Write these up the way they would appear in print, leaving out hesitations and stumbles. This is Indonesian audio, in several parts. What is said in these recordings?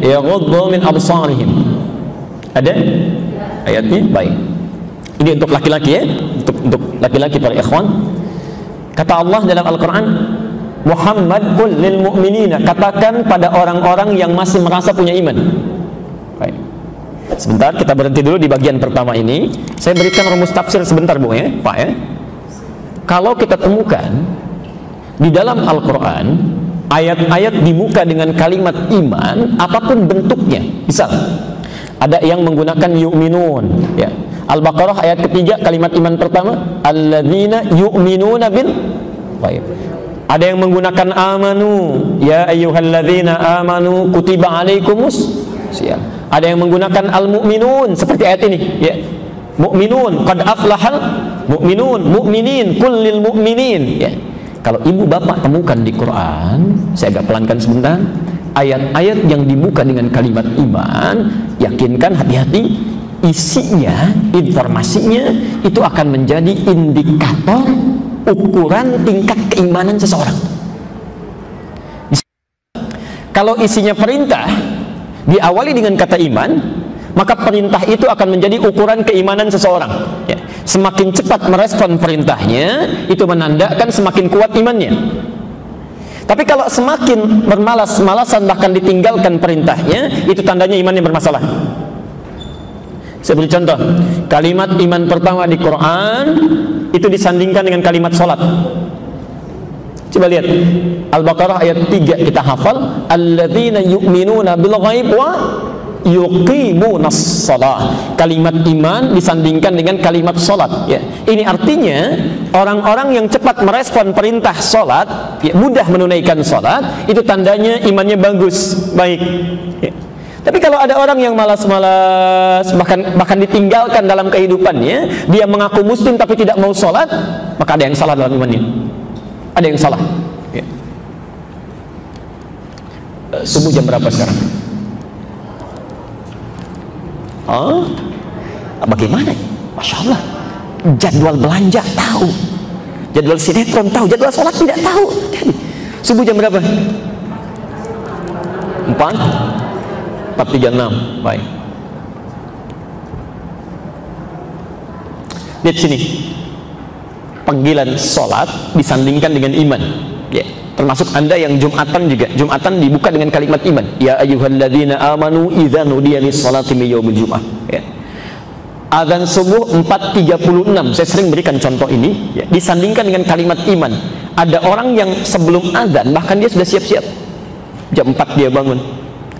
yaghuddu min absarihim. Ada ayatnya? Baik. Ini untuk laki-laki ya, untuk laki-laki para ikhwan. Kata Allah dalam Al-Quran, Muhammad qul lil mu'minina, katakan pada orang-orang yang masih merasa punya iman. Baik. Sebentar, kita berhenti dulu di bagian pertama ini. Saya berikan rumus tafsir sebentar Bu ya, Pak ya. Kalau kita temukan di dalam Al-Quran ayat-ayat dibuka dengan kalimat iman, apapun bentuknya, misal ada yang menggunakan yu'minun ya. Al-Baqarah ayat ketiga kalimat iman pertama alladzina yu'minuna bil ghaib. Ada yang menggunakan amanu, ya ayyuhalladzina amanu kutiba alaikumus siyam. Ada yang menggunakan al-mu'minun seperti ayat ini ya. Mu'minun qad aflahal mu'minun, mu'minin kullil mu'minin ya. Kalau ibu bapak temukan di Quran, saya agak pelankan sebentar, ayat-ayat yang dibuka dengan kalimat iman, yakinkan, hati-hati, isinya, informasinya itu akan menjadi indikator ukuran tingkat keimanan seseorang. Kalau isinya perintah diawali dengan kata iman, maka perintah itu akan menjadi ukuran keimanan seseorang ya. Semakin cepat merespon perintahnya, itu menandakan semakin kuat imannya. Tapi kalau semakin bermalas-malasan bahkan ditinggalkan perintahnya, itu tandanya imannya bermasalah. Saya beri contoh, kalimat iman pertama di Quran itu disandingkan dengan kalimat sholat. Coba lihat Al-Baqarah ayat 3 kita hafal, alladzina yu'minuna bil ghaib wa yuqimunas shalah. Kalimat iman disandingkan dengan kalimat sholat ya. Ini artinya orang-orang yang cepat merespon perintah sholat ya, mudah menunaikan sholat, itu tandanya imannya bagus, baik ya. Tapi kalau ada orang yang malas-malas bahkan ditinggalkan dalam kehidupannya, dia mengaku muslim tapi tidak mau sholat, maka ada yang salah dalam imannya, ada yang salah ya. Subuh jam berapa sekarang? Oh, bagaimana? Masya Allah, jadwal belanja tahu, jadwal sinetron tahu, jadwal sholat tidak tahu. Subuh jam berapa? 4:36. Baik. Lihat sini, panggilan sholat disandingkan dengan iman ya. Termasuk anda yang Jumatan juga, Jumatan dibuka dengan kalimat iman, ya ayyuhalladzina amanu idza nudiya lis-sholati min yaumil jum'ah ya. Adzan subuh 4:36, saya sering berikan contoh ini ya, disandingkan dengan kalimat iman. Ada orang yang sebelum adzan bahkan dia sudah siap-siap, jam 4 dia bangun,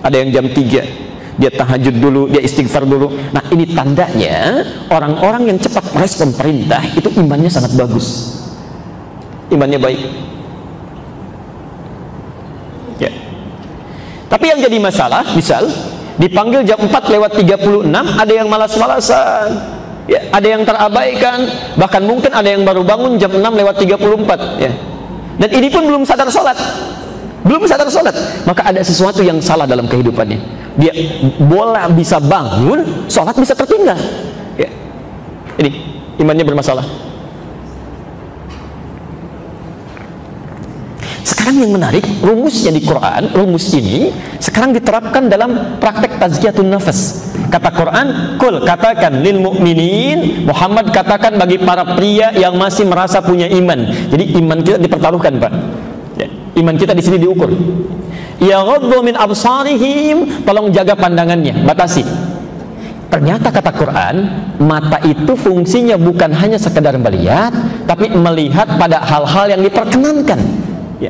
ada yang jam 3 dia tahajud dulu, dia istighfar dulu. Nah ini tandanya orang-orang yang cepat merespon perintah itu imannya sangat bagus, imannya baik ya. Tapi yang jadi masalah, misal dipanggil jam 4:36, ada yang malas-malasan ya, ada yang terabaikan, bahkan mungkin ada yang baru bangun jam 6:34 ya. Dan ini pun belum sadar sholat, maka ada sesuatu yang salah dalam kehidupannya. Dia bola bisa bangun, sholat bisa tertinggal ya. Ini imannya bermasalah. Sekarang yang menarik, rumusnya di Quran, rumus ini sekarang diterapkan dalam praktek tazkiyatun nafas. Kata Quran, kul, katakan lil mu'minin, Muhammad katakan bagi para pria yang masih merasa punya iman. Jadi iman kita dipertaruhkan Pak ya. Iman kita di sini diukur. Yaghuddu min absarihim, tolong jaga pandangannya, batasi. Ternyata kata Quran, mata itu fungsinya bukan hanya sekedar melihat, tapi melihat pada hal-hal yang diperkenankan ya,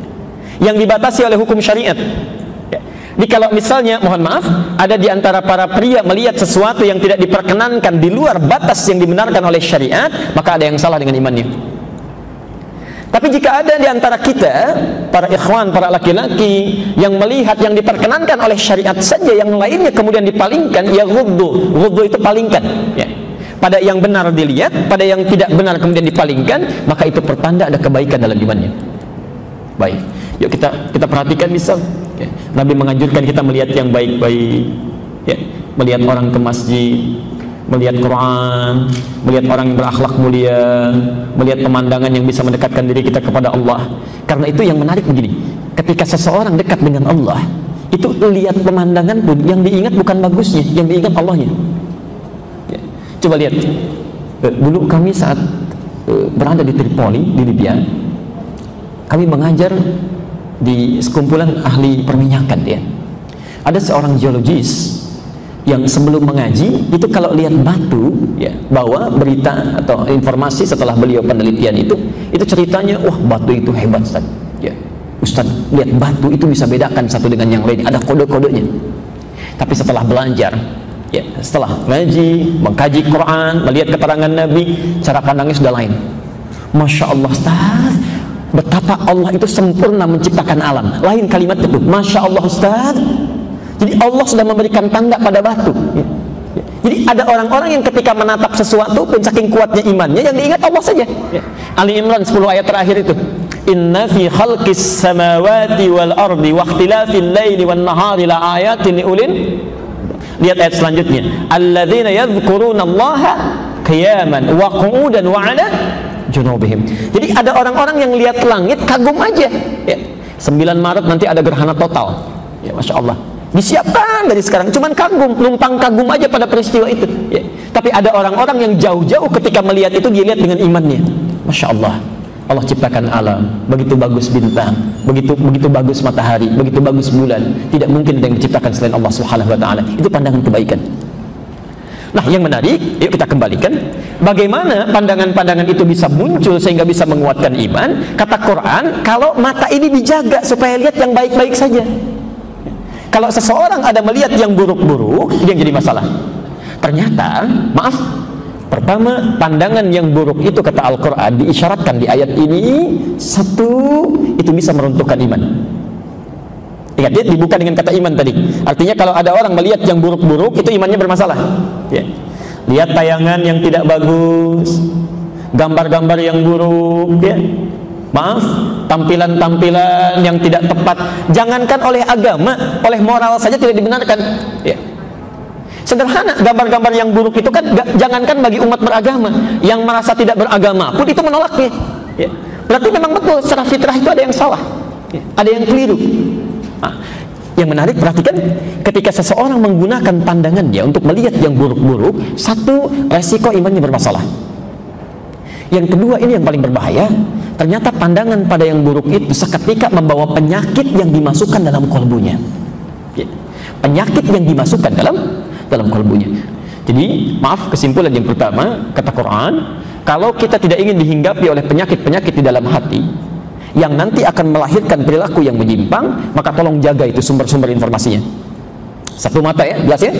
yang dibatasi oleh hukum syariat ya. Jadi kalau misalnya, mohon maaf, ada di antara para pria melihat sesuatu yang tidak diperkenankan di luar batas yang dibenarkan oleh syariat, maka ada yang salah dengan imannya. Tapi jika ada di antara kita, para ikhwan, para laki-laki yang melihat yang diperkenankan oleh syariat saja, yang lainnya kemudian dipalingkan, ya ghuddu itu palingkan ya. Pada yang benar dilihat, pada yang tidak benar kemudian dipalingkan, maka itu pertanda ada kebaikan dalam imannya. Baik, yuk kita perhatikan misal ya, Nabi menganjurkan kita melihat yang baik-baik ya, melihat orang ke masjid, melihat Quran, melihat orang yang berakhlak mulia, melihat pemandangan yang bisa mendekatkan diri kita kepada Allah. Karena itu yang menarik begini, ketika seseorang dekat dengan Allah, itu lihat pemandangan pun yang diingat bukan bagusnya, yang diingat Allahnya. Ya. Coba lihat, dulu kami saat berada di Tripoli di Libya, kami mengajar di sekumpulan ahli perminyakan ya. Ada seorang geologis yang sebelum mengaji itu kalau lihat batu ya, bawa berita atau informasi setelah beliau penelitian itu ceritanya, wah batu itu hebat Ustaz ya. Ustaz, lihat batu itu bisa bedakan satu dengan yang lain, ada kode-kodenya. Tapi setelah belajar ya, setelah ngaji, mengkaji Quran, melihat keterangan Nabi, cara pandangnya sudah lain. Masya Allah Ustaz, betapa Allah itu sempurna menciptakan alam. Lain kalimat itu, Masya Allah Ustaz. Jadi Allah sudah memberikan tanda pada batu ya. Jadi ada orang-orang yang ketika menatap sesuatu pun saking kuatnya imannya, yang diingat Allah saja ya. Ali Imran 10 ayat terakhir itu, inna fi khalqis samawati wal ardi wa ikhtilafil laili wan nahari la ayatin liulin. Lihat ayat selanjutnya, alladzina yadhkuruna Allaha qiyaman wa qu'udan wa 'ala junubihim. Jadi ada orang-orang yang lihat langit kagum aja ya. 9 Maret nanti ada gerhana total ya, Masya Allah, disiapkan dari sekarang, cuman kagum, numpang kagum aja pada peristiwa itu ya. Tapi ada orang-orang yang jauh-jauh ketika melihat itu dia lihat dengan imannya. Masya Allah, Allah ciptakan alam, begitu bagus bintang, begitu bagus matahari, begitu bagus bulan, tidak mungkin ada yang diciptakan selain Allah Subhanahu wa taala. Itu pandangan kebaikan. Nah, yang menarik, yuk kita kembalikan bagaimana pandangan-pandangan itu bisa muncul sehingga bisa menguatkan iman. Kata Quran, kalau mata ini dijaga supaya lihat yang baik-baik saja. Kalau seseorang ada melihat yang buruk-buruk, itu yang jadi masalah. Ternyata, maaf, pertama, pandangan yang buruk itu kata Al-Quran diisyaratkan di ayat ini, satu, itu bisa meruntuhkan iman. Ingat, dia dibuka dengan kata iman tadi. Artinya kalau ada orang melihat yang buruk-buruk, itu imannya bermasalah ya. Lihat tayangan yang tidak bagus, gambar-gambar yang buruk ya. Maaf, tampilan-tampilan yang tidak tepat, jangankan oleh agama, oleh moral saja tidak dibenarkan ya. Sederhana, gambar-gambar yang buruk itu kan jangankan bagi umat beragama, yang merasa tidak beragama pun itu menolaknya ya. Berarti memang betul secara fitrah itu ada yang salah ya, ada yang keliru. Nah, yang menarik, perhatikan, ketika seseorang menggunakan pandangannya untuk melihat yang buruk-buruk, satu, resiko imannya bermasalah. Yang kedua, ini yang paling berbahaya, ternyata pandangan pada yang buruk itu seketika membawa penyakit yang dimasukkan dalam kolbunya ya. Penyakit yang dimasukkan dalam kolbunya. Jadi, maaf, kesimpulan yang pertama, kata Quran, kalau kita tidak ingin dihinggapi oleh penyakit-penyakit di dalam hati yang nanti akan melahirkan perilaku yang menyimpang, maka tolong jaga itu sumber-sumber informasinya. Satu mata ya, jelas ya?